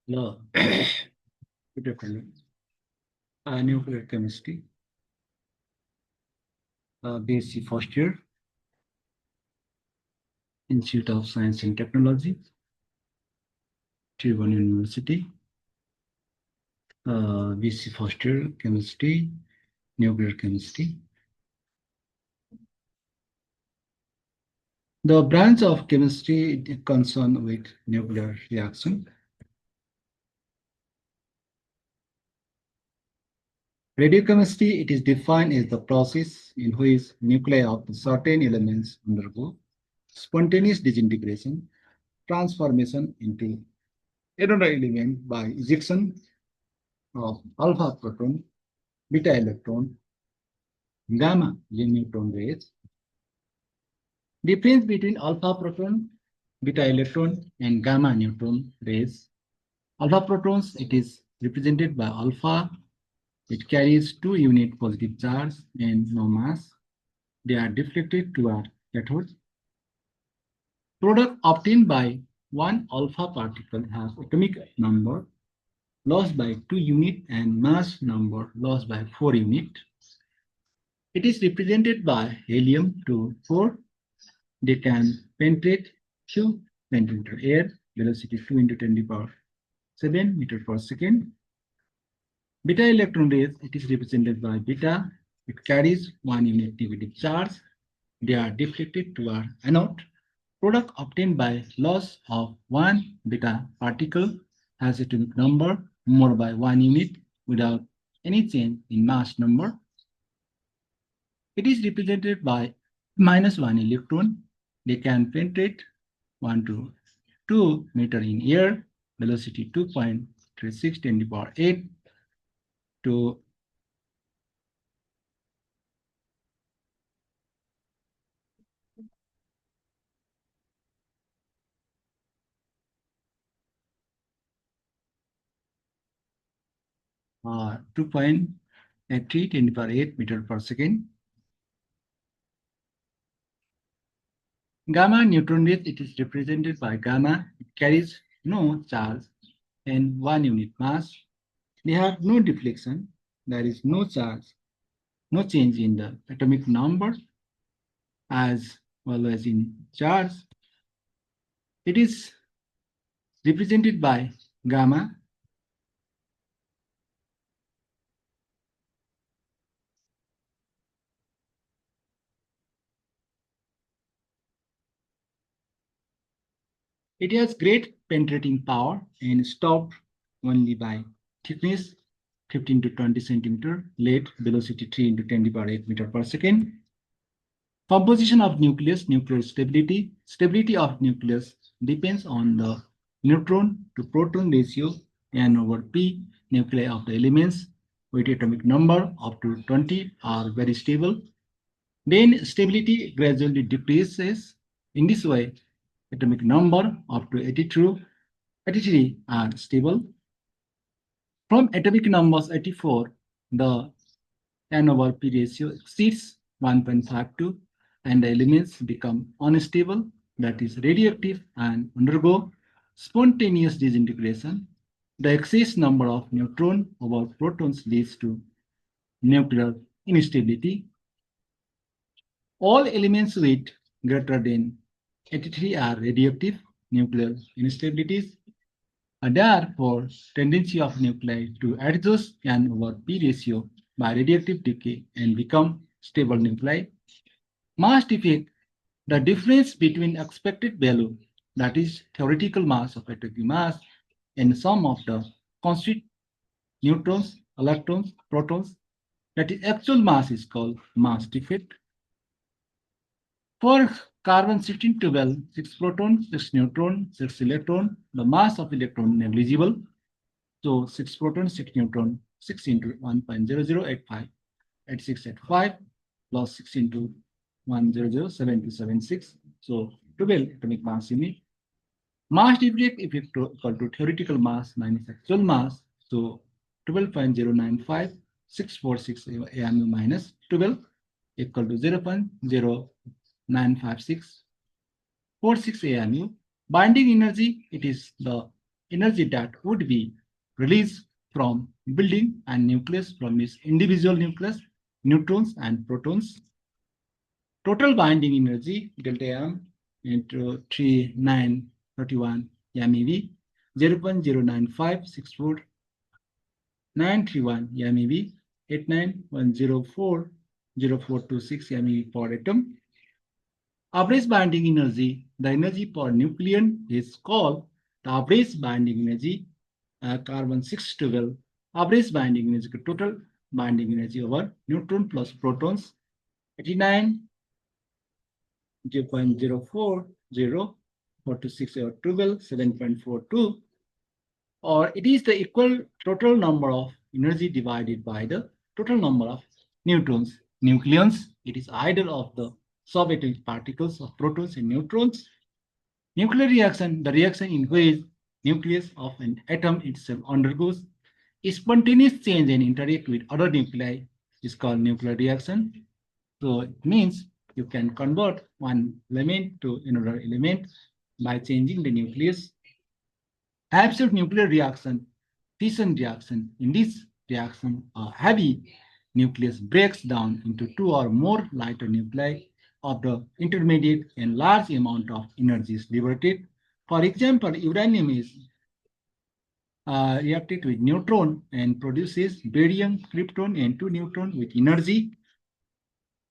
Hello. Good afternoon. Nuclear chemistry, BSc first year, Institute of Science and Technology, Tribhuvan University, BSc first year, chemistry, nuclear chemistry. The branch of chemistry concerned with nuclear reaction. Radiochemistry, it is defined as the process in which nuclei of certain elements undergo spontaneous disintegration, transformation into another element by ejection of alpha proton, beta electron, gamma neutron rays. Difference between alpha proton, beta electron, and gamma neutron rays. Alpha protons, it is represented by alpha. It carries 2 unit positive charge and no mass. They are deflected toward cathode. Product obtained by one alpha particle has atomic number lost by 2 unit and mass number lost by 4 unit. It is represented by helium-2 4. They can penetrate 2 centimeter air, velocity 2 into 10 to the power 7 meter per second. Beta electron rays, it is represented by beta. It carries 1 unit negative charge. They are deflected toward anode. Product obtained by loss of 1 beta particle has atomic number more by 1 unit without any change in mass number. It is represented by -1 electron. They can penetrate 1 to 2 meter in air, velocity 2.36 10 to the power 8 to 2.83 10 to the power 8 meter per second. Gamma neutron rays, it is represented by gamma. It carries no charge and 1 unit mass. They have no deflection. There is no charge, no change in the atomic number as well as in charge. It is represented by gamma. It has great penetrating power and stopped only by thickness 15 to 20 centimeter, lead velocity 3 into 10 to the power 8 meter per second. Composition of nucleus, nuclear stability. Stability of nucleus depends on the neutron to proton ratio N/P. Nuclei of the elements with atomic number up to 20 are very stable. Then stability gradually decreases. In this way, atomic number up to 83 are stable. From atomic numbers 84, the N/P ratio exceeds 1.52 and the elements become unstable, that is radioactive, and undergo spontaneous disintegration. The excess number of neutrons over protons leads to nuclear instability. All elements with greater than 83 are radioactive nuclear instabilities. Therefore, tendency of nuclei to adjust N/P ratio by radioactive decay and become stable nuclei. Mass defect, the difference between expected value, that is theoretical mass of atomic mass, and sum of the constituent neutrons, electrons, protons, that is actual mass is called mass defect. For carbon-16 12, 6 proton, 6 neutron, 6 electron, the mass of electron negligible. So 6 proton, 6 neutron, 6 into 1.0085, 8685, plus 6 into 1007276. So 12 atomic mass unit. Mass defect if equal to theoretical mass minus actual mass. So 12.095, 646 AMU minus 12 equal to 0.0956, 46 AMU. Binding energy, it is the energy that would be released from building and nucleus from its individual nucleus, neutrons and protons. Total binding energy delta M into 3931 MeV 0.09564931 MeV 89104046 MeV per atom. Average binding energy, the energy per nucleon is called the average binding energy, carbon 612. Average binding energy, total binding energy over neutron plus protons, 89 0.040426 or 12 7.42, or it is the equal total number of energy divided by the total number of neutrons. Nucleons, it is either of the subatomic particles of protons and neutrons. Nuclear reaction, the reaction in which nucleus of an atom itself undergoes spontaneous change and interact with other nuclei is called nuclear reaction. So it means you can convert one element to another element by changing the nucleus. Absolute nuclear reaction, fission reaction. In this reaction, a heavy nucleus breaks down into two or more lighter nuclei of the intermediate, and large amount of energy is liberated. For example, uranium is reacted with neutron and produces barium, krypton, and two neutrons with energy.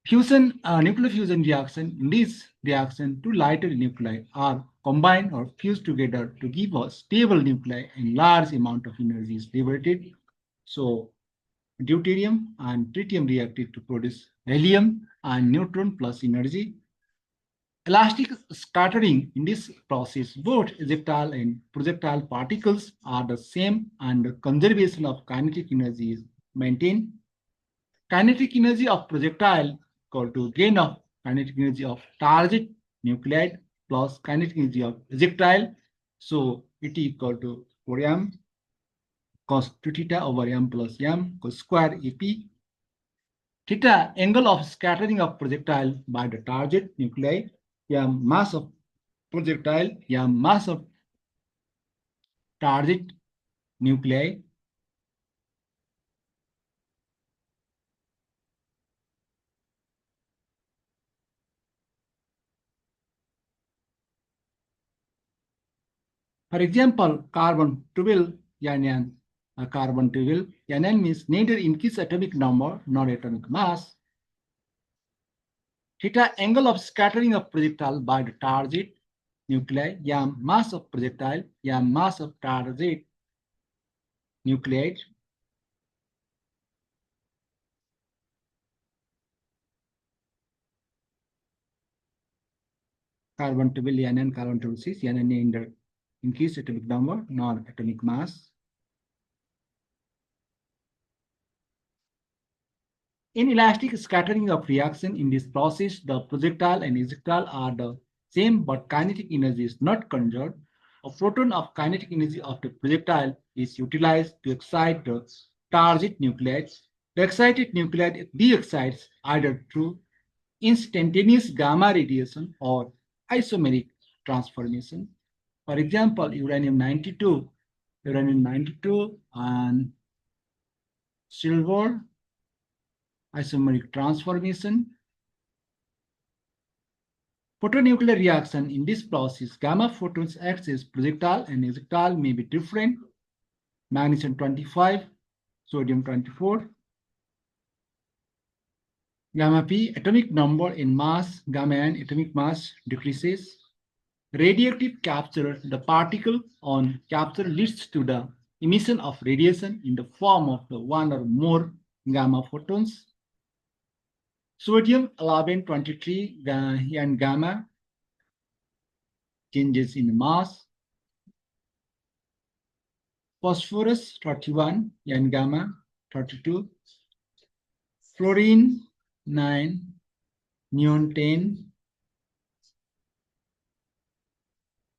Fusion, nuclear fusion reaction. In this reaction, two lighter nuclei are combined or fused together to give a stable nuclei, and large amount of energy is liberated. So deuterium and tritium reacted to produce helium and neutron plus energy. Elastic scattering. In this process, both ejectile and projectile particles are the same, and the conservation of kinetic energy is maintained. Kinetic energy of projectile equal to gain of kinetic energy of target nuclide plus kinetic energy of ejectile. So it is equal to 4m cos 2 theta over m plus m cos square ep. Theta, angle of scattering of projectile by the target nuclei, m mass of projectile, m mass of target nuclei. For example, carbon 12 Nn, carbon 12 Nn means neither increase atomic number nor atomic mass. Theta, angle of scattering of projectile by the target nuclei, m mass of projectile, m mass of target nuclide. Carbon 12 Nn, carbon 12 Nn neither increase atomic number nor atomic mass. Inelastic scattering of reaction. In this process, the projectile and ejectile are the same, but kinetic energy is not conserved. A photon of kinetic energy of the projectile is utilized to excite the target nuclide. The excited nuclide de-excites either through instantaneous gamma radiation or isomeric transformation. For example, uranium-92 and silver isomeric transformation. Photonuclear reaction. In this process, gamma photons act as projectile and ejectile may be different. Magnesium 25, sodium 24. Gamma P, atomic number in mass, gamma N, atomic mass decreases. Radioactive capture. The particle on capture leads to the emission of radiation in the form of the one or more gamma photons. Sodium 1123 and gamma changes in mass. Phosphorus 31 and gamma 32. Fluorine 9, neon 10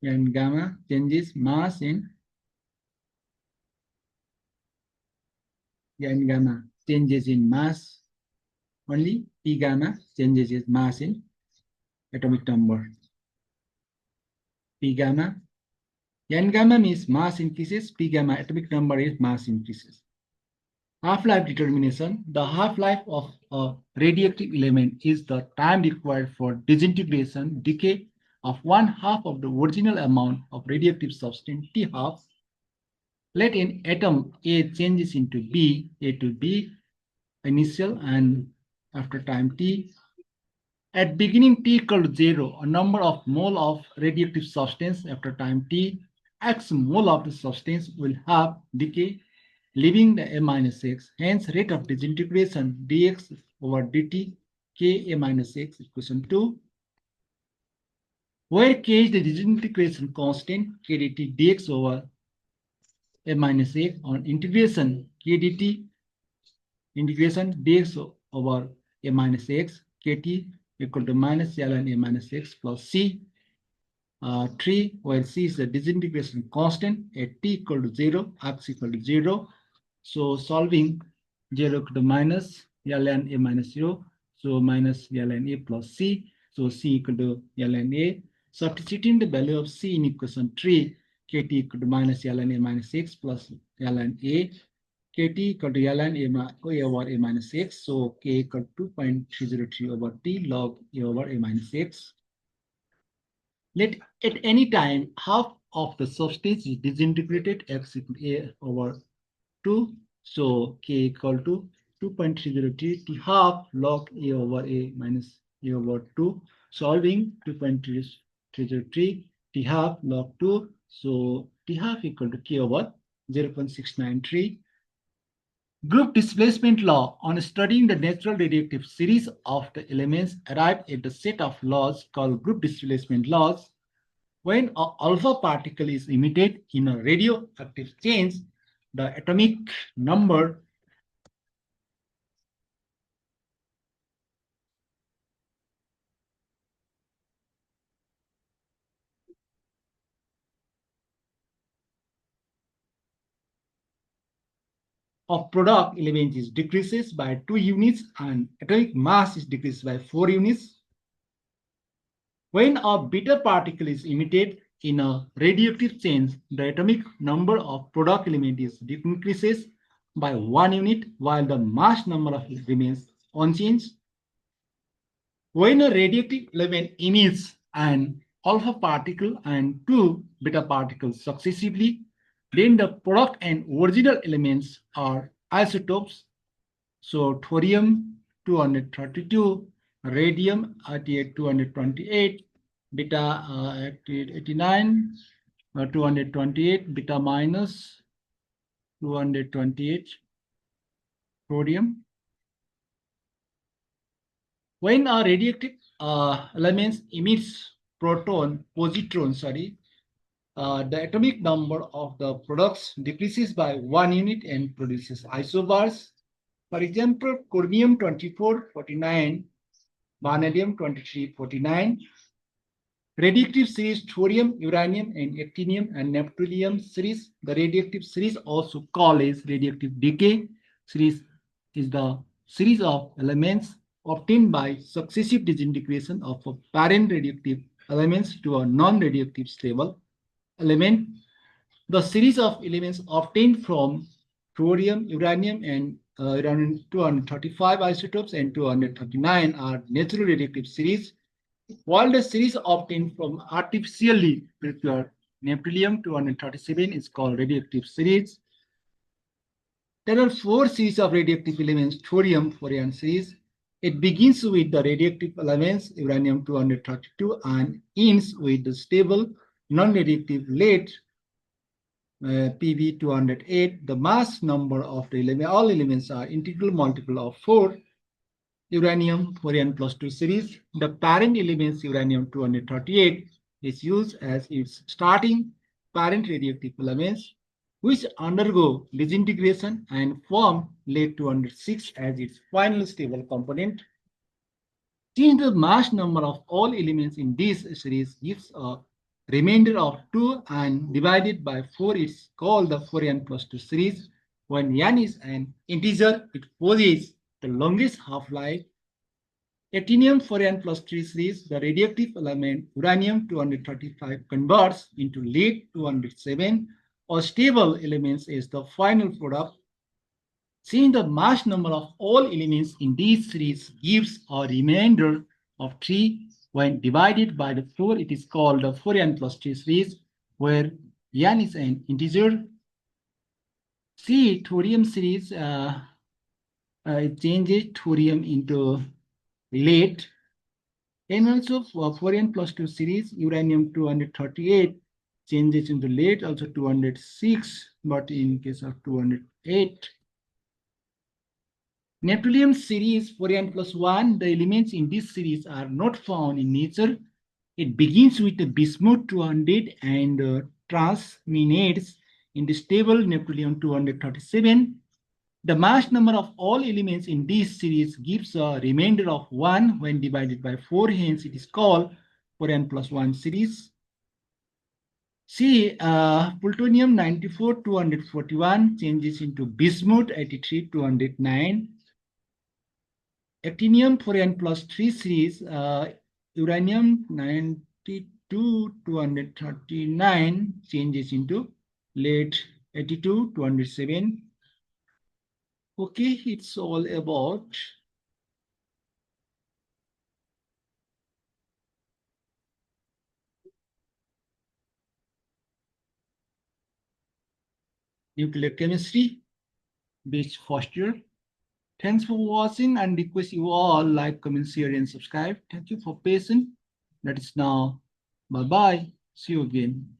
and gamma changes mass in and gamma changes in mass. Only P gamma changes its mass in atomic number. P gamma N gamma means mass increases, P gamma atomic number is mass increases. Half-life determination. The half-life of a radioactive element is the time required for disintegration, decay of 1/2 of the original amount of radioactive substance, T half. Let an atom A changes into B, A to B initial, and after time T. At beginning T equal to 0, a number of mole of radioactive substance after time T, X mole of the substance will have decay, leaving the A minus X. Hence, rate of disintegration dx over dt K A minus X equation 2, where K is the disintegration constant, K dt dx over A minus X on integration K dt integration dx over A minus X, kt equal to minus ln A minus X plus C. 3, where C is the disintegration constant at T equal to 0, X equal to 0. So solving 0 equal to minus ln A minus 0. So minus ln A plus C. So C equal to ln A. Substituting the value of C in equation 3, kt equal to minus ln A minus X plus ln A. Kt equal to ln A over A minus X. So K equal to 2.303 over T log A over A minus X. Let at any time half of the substance is disintegrated, X equal to A over 2. So K equal to 2.303 T half log A over A minus A over 2. Solving 2.303 T half log 2. So T half equal to K over 0.693. Group displacement law. On studying the natural radioactive series of the elements arrived at the set of laws called group displacement laws. When an alpha particle is emitted in a radioactive change, the atomic number of product element is decreases by 2 units and atomic mass is decreased by 4 units. When a beta particle is emitted in a radioactive change, the atomic number of product element is decreases by 1 unit while the mass number of it remains unchanged. When a radioactive element emits an alpha particle and 2 beta particles successively, then the product and original elements are isotopes. So thorium 232, radium at 228, beta at 89, 228, beta minus 228, thorium. When a radioactive element emits positron, the atomic number of the products decreases by 1 unit and produces isobars. For example, chromium 2449, vanadium 2349. Radioactive series thorium, uranium, and actinium and neptunium series. The radioactive series, also called as radioactive decay series, is the series of elements obtained by successive disintegration of a parent radioactive elements to a non-radioactive stable element. The series of elements obtained from thorium, uranium, and uranium 235 isotopes and 239 are natural radioactive series, while the series obtained from artificially prepared neptunium 237 is called radioactive series. There are 4 series of radioactive elements, thorium series. It begins with the radioactive elements, uranium 232, and ends with the stable non-radioactive lead, PV 208. The mass number of the element, all elements are integral multiple of 4. Uranium 4n plus 2 series. The parent elements uranium 238 is used as its starting parent radioactive elements, which undergo disintegration and form lead 206 as its final stable component. Since the mass number of all elements in this series gives a remainder of 2 and divided by 4 is called the 4n plus 2 series. When n is an integer, it possesses the longest half-life. Actinium-4N plus 3 series, the radioactive element uranium-235 converts into lead-207 or stable elements as the final product. Seeing the mass number of all elements in these series gives a remainder of 3. When divided by the 4, it is called the 4N plus 3 series, where N is an integer. See, thorium series, it changes thorium into lead. And also for 4N plus 2 series, uranium-238 changes into lead, also 206, but in case of 208. Neptunium series 4N plus 1, the elements in this series are not found in nature. It begins with a bismuth 200 and transminates in the stable neptunium-237. The mass number of all elements in this series gives a remainder of 1 when divided by 4, hence it is called 4N plus 1 series. See, plutonium 94-241 changes into bismuth 83-209. Actinium 4N plus 3 series, uranium 92-239 changes into lead 82-207. Okay, it's all about nuclear chemistry, batch first year. Thanks for watching and request you all like, comment, share, and subscribe. Thank you for patience. That is now. Bye-bye. See you again.